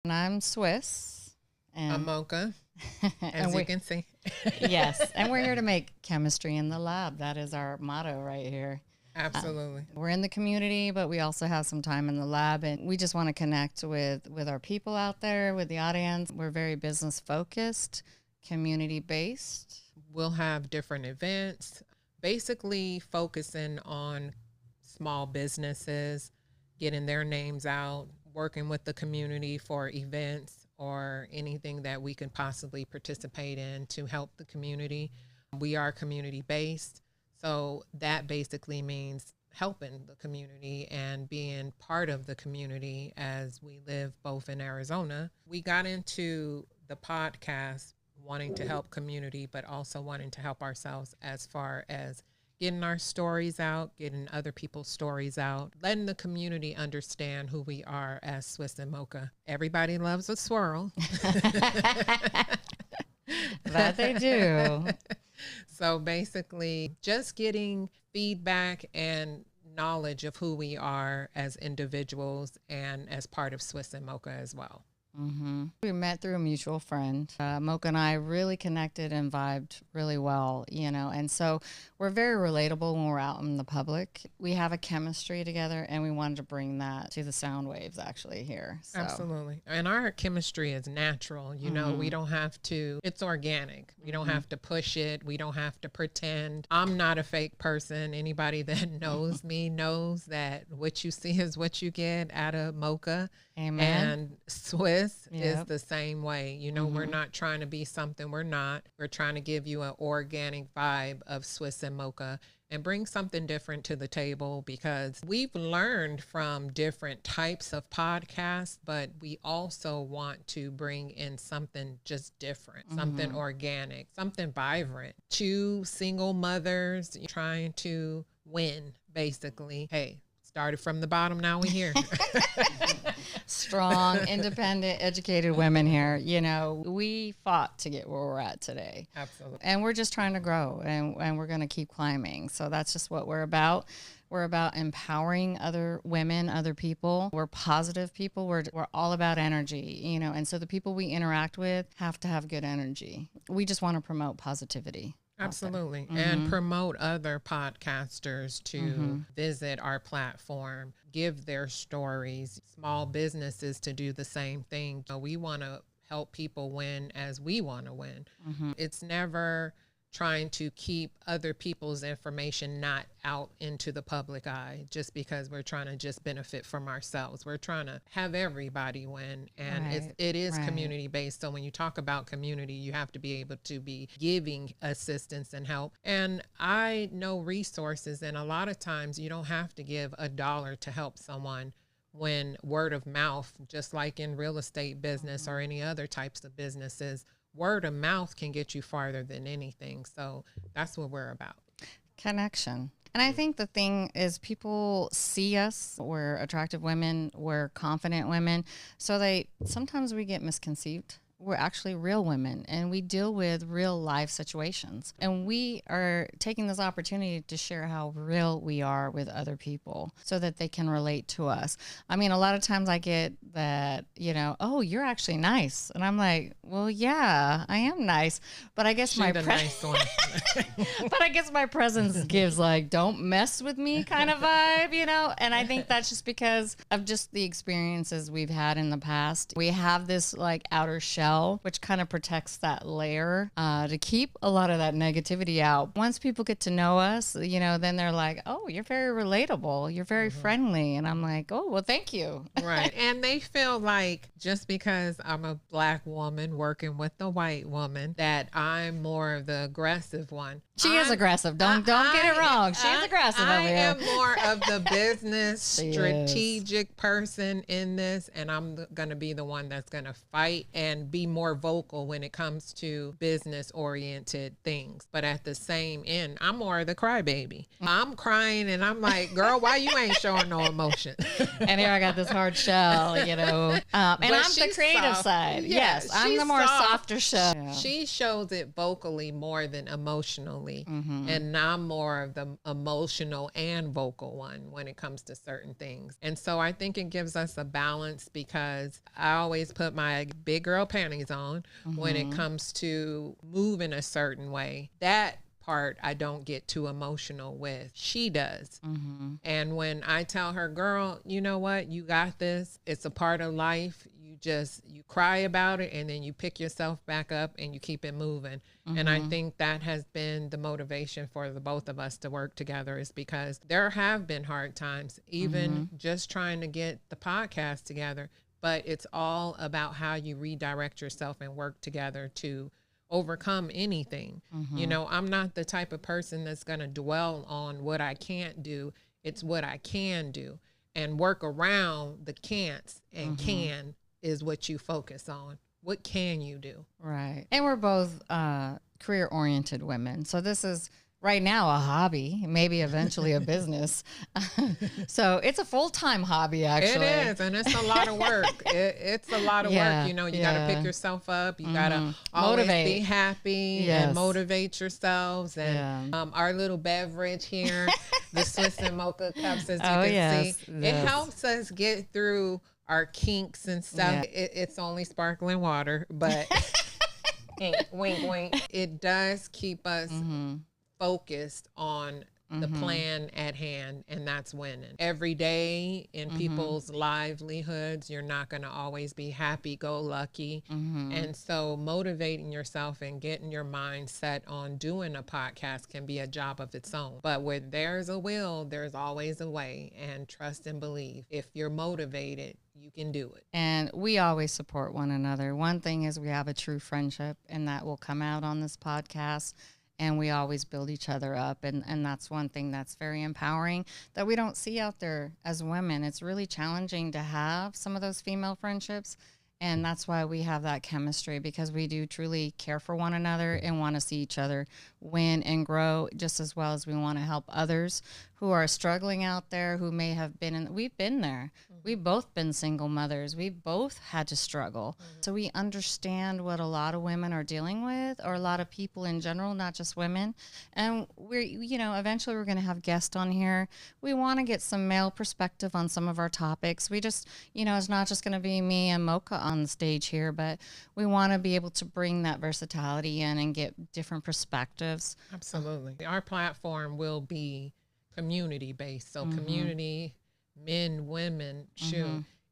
And I'm Swizz N Mocca, as you can see. Yes, and we're here to make chemistry in the lab. That is our motto right here. Absolutely. We're in the community, but we also have some time in the lab, and we just want to connect with our people out there, with the audience. We're very business focused, community based. We'll have different events, basically focusing on small businesses, getting their names out, working with the community for events or anything that we can possibly participate in to help the community. We are community based, so that basically means helping the community and being part of the community as we live both in Arizona. We got into the podcast wanting to help community, but also wanting to help ourselves as far as getting our stories out, getting other people's stories out, letting the community understand who we are as Swizz N Mocca. Everybody loves a swirl. That they do. So basically, just getting feedback and knowledge of who we are as individuals and as part of Swizz N Mocca as well. Mm-hmm. We met through a mutual friend. Mocca and I really connected and vibed really well, and so we're very relatable when we're out in the public. We have a chemistry together, and we wanted to bring that to the sound waves actually here. So. Absolutely. And our chemistry is natural. We don't have to, it's organic. We don't have to push it. We don't have to pretend. I'm not a fake person. Anybody that knows me knows that what you see is what you get out of Mocca. Amen. And Swizz is the same way. We're not trying to be something we're not. We're trying to give you an organic vibe of Swizz N Mocca and bring something different to the table, because we've learned from different types of podcasts, but we also want to bring in something just different, something organic, something vibrant. Two single mothers trying to win, basically. Hey, started from the bottom, now we're here. Strong, independent, educated women here. We fought to get where we're at today. Absolutely. And we're just trying to grow, and we're going to keep climbing. So that's just what we're about. We're about empowering other women, other people. We're positive people. We're all about energy, and so the people we interact with have to have good energy. We just want to promote positivity. Absolutely. And promote other podcasters to visit our platform, give their stories, small businesses to do the same thing. So we want to help people win as we want to win. It's never trying to keep other people's information not out into the public eye just because we're trying to just benefit from ourselves. We're trying to have everybody win, and it is community based. So when you talk about community, you have to be able to be giving assistance and help. And I know resources, and a lot of times you don't have to give $1 to help someone. When word of mouth, just like in real estate business or any other types of businesses, word of mouth can get you farther than anything. So that's what we're about. Connection. And I think the thing is, people see us, we're attractive women, we're confident women. So sometimes we get misconceived. We're actually real women, and we deal with real life situations. And we are taking this opportunity to share how real we are with other people so that they can relate to us. I mean, a lot of times I get that, oh, you're actually nice. And I'm like, well, yeah, I am nice. But I guess nice one. But I guess my presence gives don't mess with me kind of vibe, And I think that's just because of just the experiences we've had in the past. We have this outer shell, which kind of protects that layer to keep a lot of that negativity out. Once people get to know us, then they're like, oh, you're very relatable. You're very friendly. And I'm like, oh, well, thank you. Right. And they feel like just because I'm a black woman working with a white woman, that I'm more of the aggressive one. She is aggressive. Don't get it wrong. She's aggressive over here. I am more of the business strategic person in this, and I'm going to be the one that's going to fight and be more vocal when it comes to business oriented things. But at the same end, I'm more of the crybaby. I'm crying and I'm like, girl, why you ain't showing no emotion? And here I got this hard shell, and I'm the creative side. Yeah, yes, I'm the more softer shell. Yeah. She shows it vocally more than emotionally. And I'm more of the emotional and vocal one when it comes to certain things. And so I think it gives us a balance, because I always put my big girl panties on when it comes to moving a certain way. That part I don't get too emotional with. She does. And when I tell her, girl, you know what? You got this. It's a part of life. You cry about it, and then you pick yourself back up and you keep it moving. And I think that has been the motivation for the both of us to work together, is because there have been hard times, even just trying to get the podcast together. But it's all about how you redirect yourself and work together to overcome anything. I'm not the type of person that's going to dwell on what I can't do. It's what I can do, and work around the can'ts and can is what you focus on. What can you do? Right. And we're both career-oriented women. So this is right now a hobby, maybe eventually a business. So it's a full-time hobby, actually. It is, and it's a lot of work. It's a lot of work. You got to pick yourself up. You got to always be happy and motivate yourselves. And our little beverage here, the Swizz N Mocca cups, as you can see, it helps us get through our kinks and stuff. It's only sparkling water, but wink, wink. It does keep us focused on the plan at hand, and that's winning. Every day in people's livelihoods, you're not going to always be happy-go-lucky. And so motivating yourself and getting your mind set on doing a podcast can be a job of its own. But where there's a will, there's always a way. And trust and believe. If you're motivated, you can do it. And we always support one another. One thing is we have a true friendship, and that will come out on this podcast. And we always build each other up. And that's one thing that's very empowering that we don't see out there as women. It's really challenging to have some of those female friendships. And that's why we have that chemistry, because we do truly care for one another and want to see each other win and grow, just as well as we want to help others who are struggling out there, who may have been we've been there. We've both been single mothers. We've both had to struggle. So we understand what a lot of women are dealing with, or a lot of people in general, not just women. And eventually we're going to have guests on here. We want to get some male perspective on some of our topics. We just, it's not just going to be me and Mocca on the stage here, but we want to be able to bring that versatility in and get different perspectives. Absolutely. Our platform will be community-based. So community, men, women,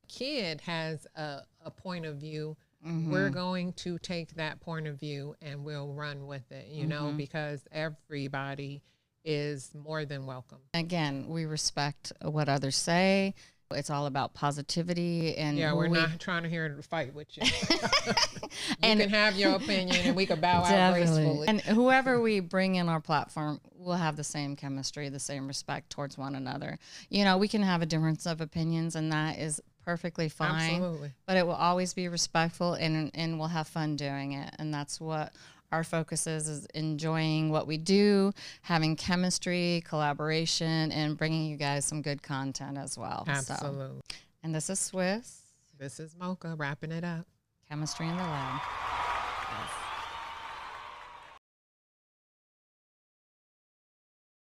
kid has a point of view. We're going to take that point of view and we'll run with it, because everybody is more than welcome. Again, we respect what others say. It's all about positivity. And we're not trying to hear to fight with you. You can have your opinion and we can bow out gracefully. And whoever we bring in our platform will have the same chemistry, the same respect towards one another. We can have a difference of opinions, and that is perfectly fine. Absolutely. But it will always be respectful, and we'll have fun doing it. And that's what our focus is enjoying what we do, having chemistry, collaboration, and bringing you guys some good content as well. Absolutely. And this is Swizz. This is Mocca, wrapping it up. Chemistry in the lab.